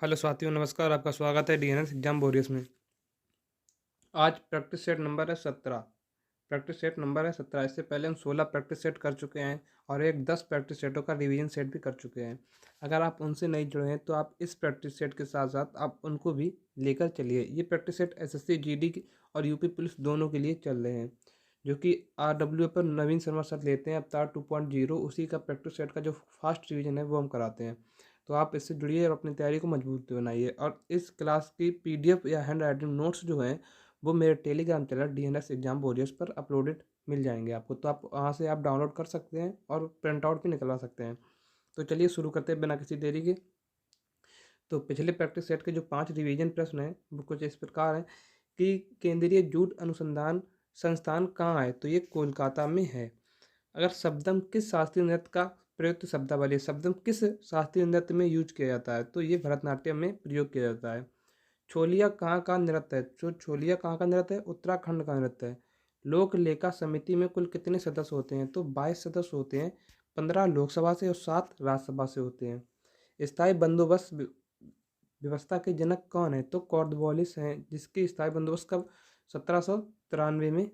Hello साथियों, नमस्कार। आपका स्वागत है डीएनएस एग्जाम वॉरियर्स में। आज प्रैक्टिस सेट नंबर है 17। प्रैक्टिस सेट नंबर है 17। इससे पहले हम 16 प्रैक्टिस सेट कर चुके हैं और एक 10 प्रैक्टिस सेटों का रिवीजन सेट भी कर चुके हैं। अगर आप उनसे नहीं जुड़े हैं तो आप इस प्रैक्टिस सेट के साथ साथ आप उनको भी लेकर चलिए। ये प्रैक्टिस सेट एसएससी जीडी और यूपी पुलिस दोनों के लिए चल रहे हैं, जो कि आरडब्ल्यू पर नवीन शर्मा सर लेते हैं। अवतार 2.0 उसी का प्रैक्टिस सेट का जो फास्ट रिवीजन है वो हम कराते हैं। तो आप इससे जुड़िए और अपनी तैयारी को मजबूत बनाइए। और इस क्लास की पीडीएफ या हैंड राइटिंग नोट्स जो हैं वो मेरे Telegram channel DNS exam warriors पर अपलोडेड मिल जाएंगे आपको। तो आप वहाँ से आप डाउनलोड कर सकते हैं और प्रिंट आउट भी निकलवा सकते हैं। तो चलिए शुरू करते हैं बिना किसी देरी के। तो पिछले प्रैक्टिस सेट के जो 5 रिवीजन प्रश्न हैं वो कुछ इस प्रकार हैं कि केंद्रीय जूट अनुसंधान संस्थान कहाँ है, तो ये कोलकाता में है। अगर शब्दम किस शास्त्रीय नृत्य का प्रयुक्त शब्दावली, शब्दम किस शास्त्रीय नृत्य में यूज किया जाता है, तो ये भरतनाट्यम में प्रयोग किया जाता है। छोलिया कहाँ का नृत्य है, जो छोलिया कहाँ का नृत्य है, उत्तराखंड का नृत्य है। लोक लेखा समिति में कुल कितने सदस्य होते हैं, तो 22 सदस्य होते हैं। 15 लोकसभा से और 7 राज्यसभा से होते हैं। स्थायी बंदोबस्त व्यवस्था के जनक कौन है, तो कॉर्नवालिस हैं, जिसकी स्थायी बंदोबस्त कब 1793 में।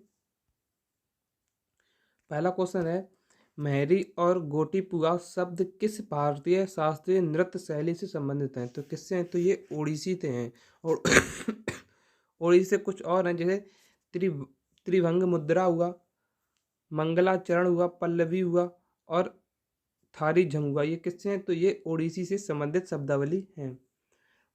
पहला क्वेश्चन है, मेहरी और गोटीपुआ शब्द किस भारतीय शास्त्रीय नृत्य शैली से संबंधित हैं, तो किससे हैं, तो ये ओडिसी से हैं। और ओडिसी से कुछ और हैं, जैसे त्रिभंग मुद्रा हुआ, मंगलाचरण हुआ, पल्लवी हुआ और थारी झंग हुआ। ये किससे हैं, तो ये ओडिसी से संबंधित शब्दावली हैं।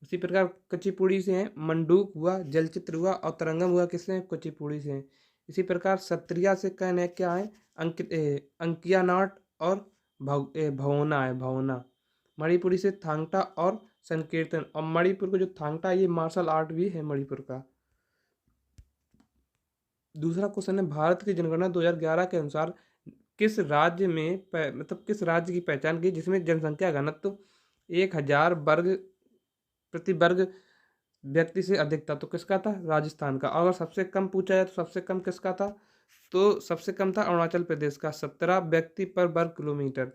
उसी प्रकार कुचिपुड़ी से हैं, मंडूक हुआ, जलचित्र हुआ और तरंगम हुआ, किससे हैं, कुचिपुड़ी से हैं। इसी प्रकार सत्रिया से कहने क्या है, अंकिया नाट और भवना है, भवना। मणिपुरी से थांगटा और संकीर्तन। और मणिपुर का जो थांगटा ये मार्शल आर्ट भी है मणिपुर का। दूसरा क्वेश्चन है, भारत की जनगणना 2011 के अनुसार किस राज्य में मतलब किस राज्य की पहचान की जिसमें जनसंख्या घनत्व 1000 वर्ग प्रति वर्ग व्यक्ति से अधिक था, तो किसका था, राजस्थान का। अगर सबसे कम पूछा जाए तो सबसे कम किसका था, तो सबसे कम था अरुणाचल प्रदेश का, 17 व्यक्ति पर वर्ग किलोमीटर।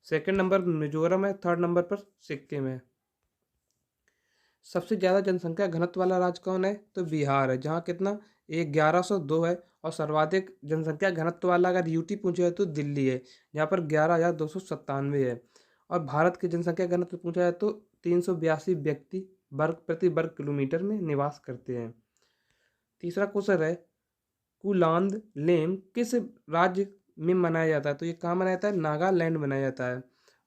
सेकंड नंबर मिजोरम है, थर्ड नंबर पर सिक्किम है। सबसे ज़्यादा जनसंख्या घनत्व वाला राज्य कौन है, तो बिहार है, जहाँ कितना 1102 है। और सर्वाधिक जनसंख्या घनत्व वाला अगर यूटी पूछा जाए तो दिल्ली है, जहाँ पर 11,297 है। और भारत की जनसंख्या घनत्व पूछा जाए तो 382 व्यक्ति वर्ग प्रति वर्ग किलोमीटर में निवास करते हैं। तीसरा क्वेश्चन है, कुलांद लेम किस राज्य में मनाया जाता है, तो ये कहाँ मनाया जाता है, नागालैंड मनाया जाता है।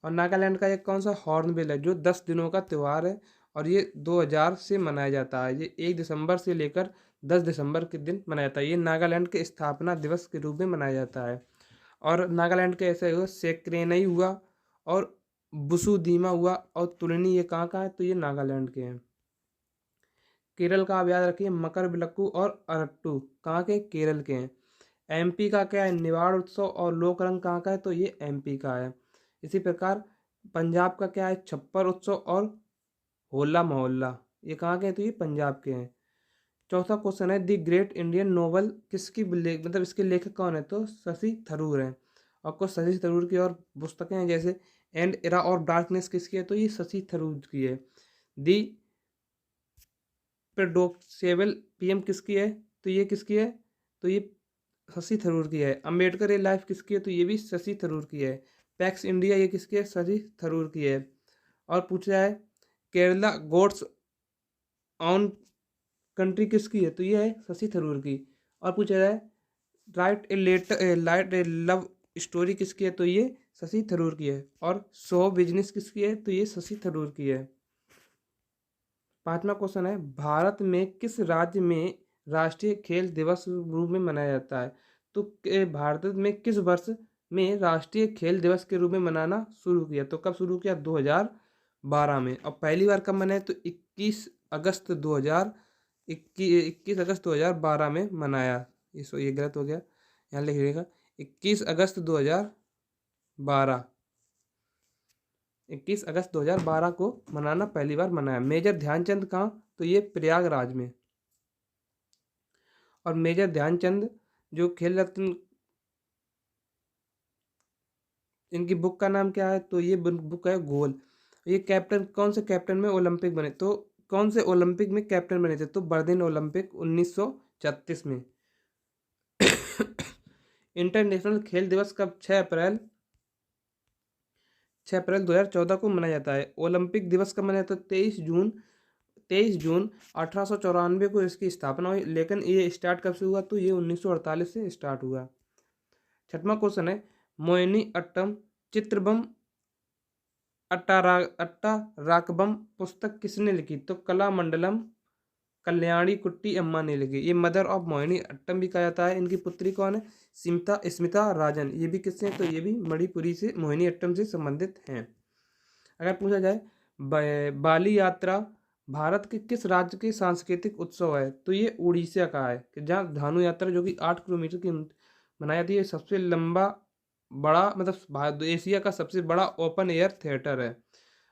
और नागालैंड का एक कौन सा हॉर्नबिल है, जो 10 दिनों का त्यौहार है और ये 2000 से मनाया जाता है। ये 1 दिसंबर से लेकर 10 दिसंबर के दिन मनाया जाता है। ये नागालैंड के स्थापना दिवस के रूप में मनाया जाता है। और नागालैंड के ऐसे हुआ सेक्रेनई हुआ और बुसुदीमा हुआ और तुलनी, ये कहाँ का है, तो ये नागालैंड के हैं। केरल का आप याद रखिए, मकरविलक्कू और अरट्टू कहाँ के, केरल के हैं। एमपी का क्या है, निवाड़ उत्सव और लोकरंग कहाँ का है, तो ये एमपी का है। इसी प्रकार पंजाब का क्या है, छप्पर उत्सव और होला मोहल्ला, ये कहाँ के हैं, तो ये पंजाब के हैं। चौथा क्वेश्चन है, द ग्रेट इंडियन नोवेल किसकी मतलब इसके लेखक कौन है, तो शशि थरूर हैं। और कुछ शशि थरूर की और पुस्तकें हैं, जैसे एंड एरा और डार्कनेस किसकी है, तो ये शशि थरूर की है। दी प्रेडोक्सेबल पीएम किसकी है, तो ये किसकी है, तो ये शशि थरूर की है। अम्बेडकर ए लाइफ किसकी है, तो ये भी शशि थरूर की है। पैक्स इंडिया ये किसकी है, शशि थरूर की है। और पूछा है, केरला गोड्स ऑन कंट्री किसकी है, तो ये है शशि थरूर की। और पूछा जाए, राइट ए लव स्टोरी किसकी है, तो ये शशि थरूर की है। और शो बिजनेस किसकी है, तो ये शशि थरूर की है। पांचवा क्वेश्चन है, भारत में किस राज्य में राष्ट्रीय खेल दिवस रूप में मनाया जाता है, तो भारत में किस वर्ष में राष्ट्रीय खेल दिवस के रूप में मनाना शुरू किया, तो कब शुरू किया, 2012 में। और पहली बार कब मनाया, तो 21 अगस्त 2012 में मनाया। ये गलत हो गया, यहाँ लिखिएगा 21 अगस्त 2012। 21 अगस्त 2012 को मनाना पहली बार मनाया। मेजर ध्यानचंद कहाँ, तो ये प्रयागराज में। और मेजर ध्यानचंद जो खेल रत्न, इनकी बुक का नाम क्या है, तो ये बुक है गोल। ये कैप्टन कौन से कैप्टन में ओलंपिक बने, तो कौन से ओलंपिक में कैप्टन बने थे, तो बर्लिन ओलंपिक 1936 में। इंटरनेशनल खेल दिवस कब 6 अप्रैल 2014 को मनाया जाता है। ओलंपिक दिवस कब मनाया जाता है, 23 जून 1894 को इसकी स्थापना हुई, लेकिन ये स्टार्ट कब से हुआ, तो ये 1948 से स्टार्ट हुआ। छठवां क्वेश्चन है, मोहिनी अट्टम चित्रबम अट्टाराकबम पुस्तक किसने लिखी, तो कलामंडलम कल्याणी कुट्टी अम्मा ने लिखी। ये मदर ऑफ मोहिनी अट्टम भी कहा जाता है। इनकी पुत्री कौन है, स्मिता राजन। ये भी किससे हैं, तो ये भी मणिपुरी से मोहिनी अट्टम से संबंधित हैं। अगर पूछा जाए बाली यात्रा भारत के किस राज्य के सांस्कृतिक उत्सव है, तो ये उड़ीसा का है, कि जहाँ धानु यात्रा जो कि 8 किलोमीटर की मनाई जाती है, सबसे लंबा बड़ा मतलब एशिया का सबसे बड़ा ओपन एयर थिएटर है।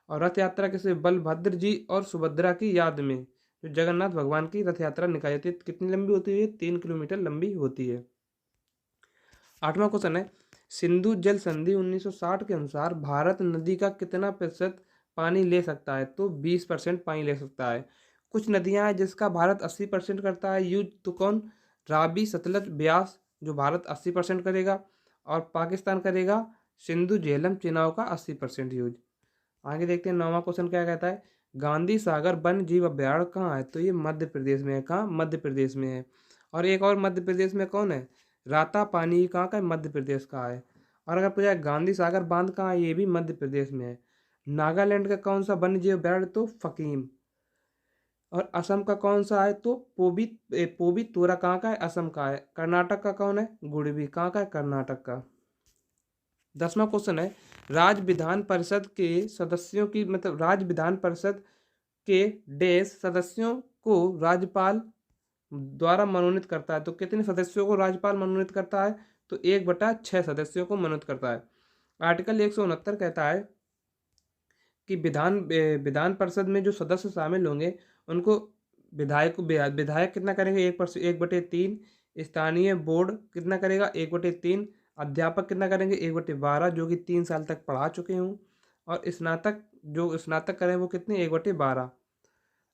और रथ यात्रा किसे, बलभद्र जी और सुभद्रा की याद में जो जगन्नाथ भगवान की रथ यात्रा निकाली जाती है, कितनी लंबी होती है, 3 किलोमीटर लंबी होती है। आठवां क्वेश्चन है, सिंधु जल संधि 1960 के अनुसार भारत नदी का कितना प्रतिशत पानी ले सकता है, तो 20% पानी ले सकता है। कुछ नदियां हैं जिसका भारत 80% करता है यूज, तो कौन, राबी सतलज ब्यास जो भारत 80% करेगा, और पाकिस्तान करेगा सिंधु झेलम चेनाब का 80% यूज। आगे देखते हैं 9वां क्वेश्चन क्या कहता है, गांधी सागर वन्य जीव अभ्यारण्य कहाँ है, तो ये मध्य प्रदेश में है। कहाँ, मध्य प्रदेश में है। और एक और मध्य प्रदेश में कौन है, राता पानी कहाँ का है, मध्य प्रदेश का है। और अगर पूछा गांधी सागर बांध कहाँ है, ये भी मध्य प्रदेश में है। नागालैंड का कौन सा वन्य जीव अभ्यारण्य, तो फकीम। और असम का कौन सा है, तो पोबी तोरा कहाँ का है, असम का है। कर्नाटक का कौन है, गुड़बी कहाँ का है, कर्नाटक का। 10वां क्वेश्चन है, राज्य विधान परिषद के सदस्यों की राज्य विधान परिषद के देश सदस्यों को राज्यपाल द्वारा मनोनीत करता है, तो कितने सदस्यों को राज्यपाल मनोनीत करता है, तो 1/6 सदस्यों को मनोनीत करता है। आर्टिकल 169 कहता है कि विधान परिषद में जो सदस्य शामिल होंगे उनको विधायक कितना करेंगे, 1/3, स्थानीय बोर्ड कितना करेगा, 1/3, अध्यापक कितना करेंगे, 1/12 जो कि 3 साल तक पढ़ा चुके हों, और स्नातक करें वो कितने, 1/12।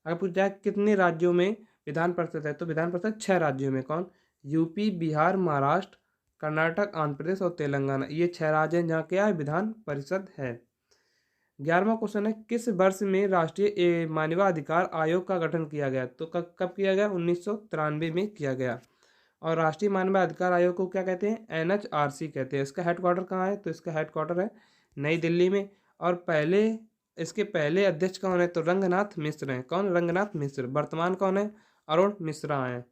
अगर पूछा जाए कितने राज्यों में विधान परिषद है, तो विधान परिषद 6 राज्यों में, कौन, यूपी, बिहार, महाराष्ट्र, कर्नाटक, आंध्र प्रदेश और तेलंगाना, ये 6 राज्य हैं जहाँ क्या है, विधान परिषद है। 11वां क्वेश्चन है, किस वर्ष में राष्ट्रीय मानवाधिकार आयोग का गठन किया गया, तो कब किया गया, 1993 में किया गया। और राष्ट्रीय मानवाधिकार आयोग को क्या कहते हैं, NHRC कहते हैं। इसका हेडक्वार्टर कहाँ है, तो इसका हेडक्वार्टर है नई दिल्ली में। और इसके पहले अध्यक्ष कौन है, तो रंगनाथ मिश्र हैं। कौन, रंगनाथ मिश्र। वर्तमान कौन है, अरुण मिश्रा हैं।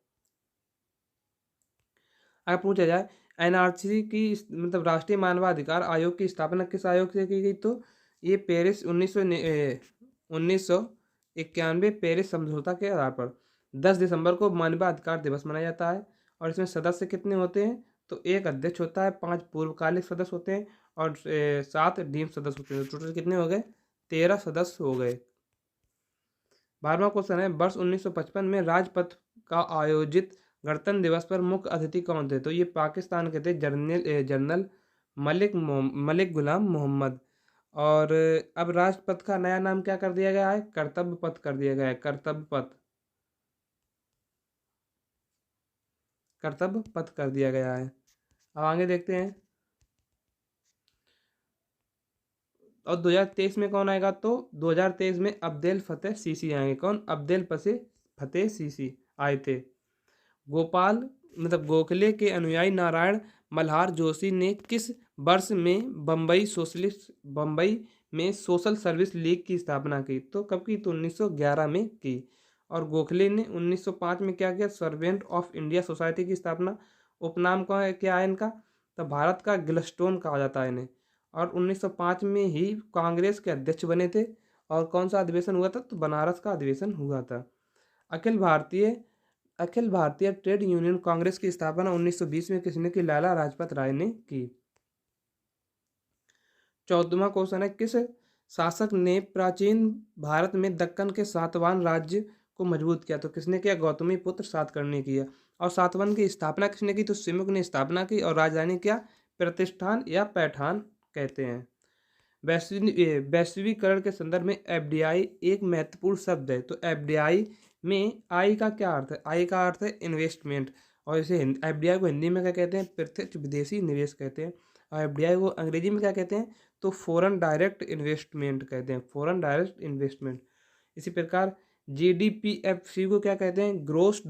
अगर पूछा जाए NRC की राष्ट्रीय मानवाधिकार आयोग की स्थापना किस आयोग से की गई, तो ये पेरिस 1991 पेरिस समझौता के आधार पर 10 दिसंबर को मानवाधिकार दिवस मनाया जाता है। और इसमें सदस्य कितने होते हैं, तो एक अध्यक्ष होता है, 5 पूर्वकालिक सदस्य होते हैं, और 7 डीम्ड सदस्य होते हैं। टोटल कितने हो गए, 13 सदस्य हो गए। 12वां क्वेश्चन है, वर्ष 1955 में राजपथ का आयोजित गणतंत्र दिवस पर मुख्य अतिथि कौन थे, तो ये पाकिस्तान के थे जनरल मलिक गुलाम मोहम्मद। और अब राजपथ का नया नाम क्या कर दिया गया है, कर्तव्य पथ कर दिया गया है। कर्तव्य पथ कर दिया गया है। अब आगे देखते हैं, और 2023 में कौन आएगा, तो 2023 में अब्देल फतेह सीसी आएंगे। कौन, अब्देल फतेह सीसी आए थे। गोखले के अनुयायी नारायण मल्हार जोशी ने किस वर्ष में बम्बई में सोशल सर्विस लीग की स्थापना की, तो कब की, तो 1911 में की। और गोखले ने 1905 में क्या किया, सर्वेंट ऑफ इंडिया सोसाइटी की स्थापना। उपनाम क्या है इनका, तो भारत का गिलस्टोन कहा जाता है इन्हें। और 1905 में ही कांग्रेस के अध्यक्ष बने थे। और कौन सा अधिवेशन हुआ था, तो बनारस का अधिवेशन हुआ था। अखिल भारतीय ट्रेड यूनियन कांग्रेस की स्थापना 1920 में किसने की, लाला लाजपत राय ने की। 14वां क्वेश्चन है, किस शासक ने प्राचीन भारत में दक्कन के सातवाहन राज्य को मजबूत किया, तो किसने किया, गौतमी पुत्र सातकर्णी ने किया। और सातवाहन की स्थापना किसने की, तो सिमुक ने स्थापना की। और राजधानी क्या, प्रतिष्ठान या पैठान कहते हैं। वैश्वीकरण के संदर्भ में एफडीआई एक महत्वपूर्ण शब्द है। तो एफडीआई में आई का क्या अर्थ है? आई का अर्थ है इन्वेस्टमेंट, और इसे एफडीआई को हिंदी में क्या कहते हैं? प्रत्यक्ष विदेशी निवेश कहते हैं। और एफडीआई को अंग्रेजी में क्या कहते हैं? तो फॉरेन डायरेक्ट इन्वेस्टमेंट कहते हैं, फॉरेन डायरेक्ट इन्वेस्टमेंट। इसी प्रकार जीडीपीएफसी को क्या कहते हैं? Gross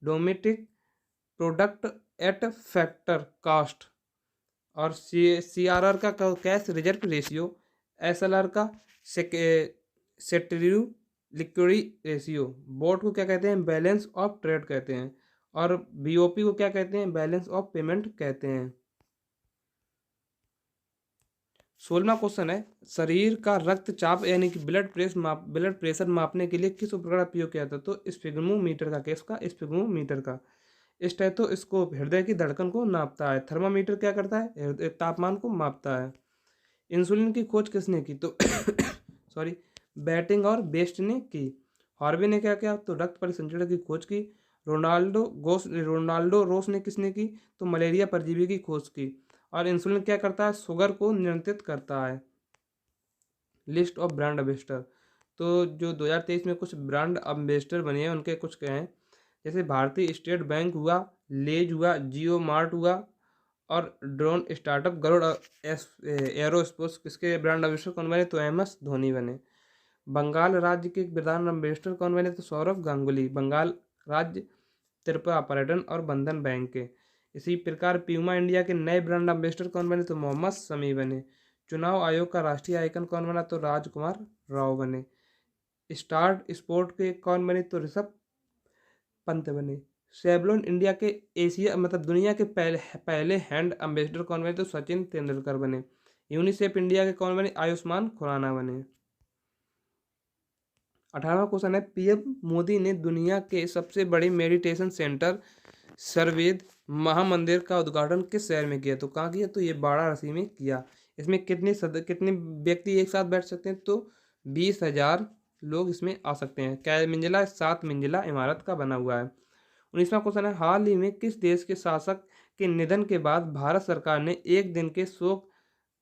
domestic product at factor cost. और सीआरआर का कैश रिजर्व रेशियो, एसएलआर का सेटरियो लिक्विडिटी रेशियो। बोर्ड को क्या कहते हैं? बैलेंस ऑफ ट्रेड कहते हैं। और बीओपी को क्या कहते हैं? बैलेंस ऑफ पेमेंट कहते हैं। 16वां क्वेश्चन है, शरीर का रक्तचाप यानी कि ब्लड प्रेशर मापने के लिए किस उपकरण का उपयोग किया जाता है? तो स्फिग्मोमीटर का। किसका? स्फिग्मोमीटर का। स्टेथोस्कोप हृदय की धड़कन को नापता है। थर्मामीटर क्या करता है? तापमान को मापता है। इंसुलिन की खोज किसने की? तो सॉरी, बैटिंग और बेस्ट ने की। हार्वे ने क्या किया? तो रक्त परिसंचरण की खोज की। रोनाल्डो रोस ने किसने की? तो मलेरिया परजीवी की खोज की। और इंसुलिन क्या करता है? शुगर को नियंत्रित करता है। लिस्ट ऑफ ब्रांड एम्बेसडर, तो जो 2023 में कुछ ब्रांड एम्बेसडर बने हैं उनके कुछ क्या हैं? जैसे भारतीय स्टेट बैंक हुआ, लेज हुआ, जियो मार्ट हुआ, और ड्रोन स्टार्टअप गरुड़ एरोस्पेस, किसके ब्रांड एम्बेसडर कौन बने? तो MS धोनी बने। बंगाल राज्य के ब्रांड एम्बेसडर कौन बने? तो सौरव गांगुली, बंगाल राज्य त्रिपुरा पर्यटन और बंधन बैंक के। इसी प्रकार प्यूमा इंडिया के नए ब्रांड एम्बेसडर कौन बने? तो मोहम्मद शमी बने। चुनाव आयोग का राष्ट्रीय आइकन कौन बना? तो राजकुमार राव बने। स्टार्ट स्पोर्ट के कौन बने? तो ऋषभ पंत बने। सेवलॉन इंडिया के एशिया मतलब दुनिया के पहले हैंड एम्बेसडर कौन बने? तो सचिन तेंदुलकर बने। यूनिसेफ इंडिया के कौन बने? आयुष्मान खुराना बने। 18वां क्वेश्चन है, पीएम मोदी ने दुनिया के सबसे बड़े मेडिटेशन सेंटर सर्वेद महामंदिर का उद्घाटन किस शहर में किया? तो कहाँ किया? तो ये वाराणसी में किया। इसमें कितने व्यक्ति एक साथ बैठ सकते हैं? तो 20,000 लोग इसमें आ सकते हैं। कै मंजिला? 7 मंजिला इमारत का बना हुआ है। 19वां क्वेश्चन है, हाल ही में किस देश के शासक के निधन के बाद भारत सरकार ने एक दिन के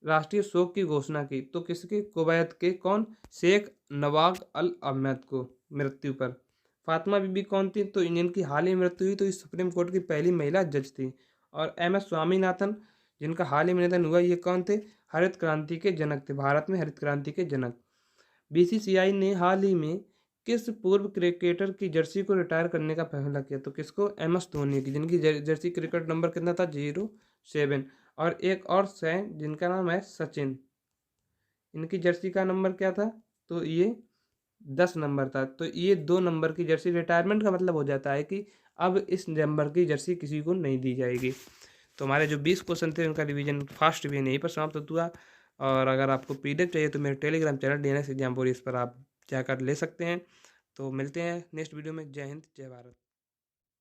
राष्ट्रीय शोक की घोषणा की? तो किसके? कुवैत के कौन? शेख नवाज अल अहमद को मृत्यु पर। फातिमा बीबी कौन थी? तो जिनकी हाल ही मृत्यु हुई, तो इस सुप्रीम कोर्ट की पहली महिला जज थी। और MS स्वामीनाथन, जिनका हाल ही में निधन हुआ, ये कौन थे? हरित क्रांति के जनक थे, भारत में हरित क्रांति के जनक। BCCI ने हाल ही में किस पूर्व क्रिकेटर की जर्सी को रिटायर करने का फैसला किया? तो किसको? MS धोनी की, जिनकी जर्सी क्रिकेट नंबर कितना था? 07। और एक और है जिनका नाम है सचिन, इनकी जर्सी का नंबर क्या था? तो ये 10 नंबर था। तो ये 2 नंबर की जर्सी, रिटायरमेंट का मतलब हो जाता है कि अब इस नंबर की जर्सी किसी को नहीं दी जाएगी। तो हमारे जो 20 क्वेश्चन थे उनका रिवीजन फास्ट रिवीजन यहीं पर समाप्त हुआ। और अगर आपको PDF चाहिए तो मेरे Telegram channel DNS exam warriors पर आप जाकर ले सकते हैं। तो मिलते हैं नेक्स्ट वीडियो में। जय हिंद, जय भारत।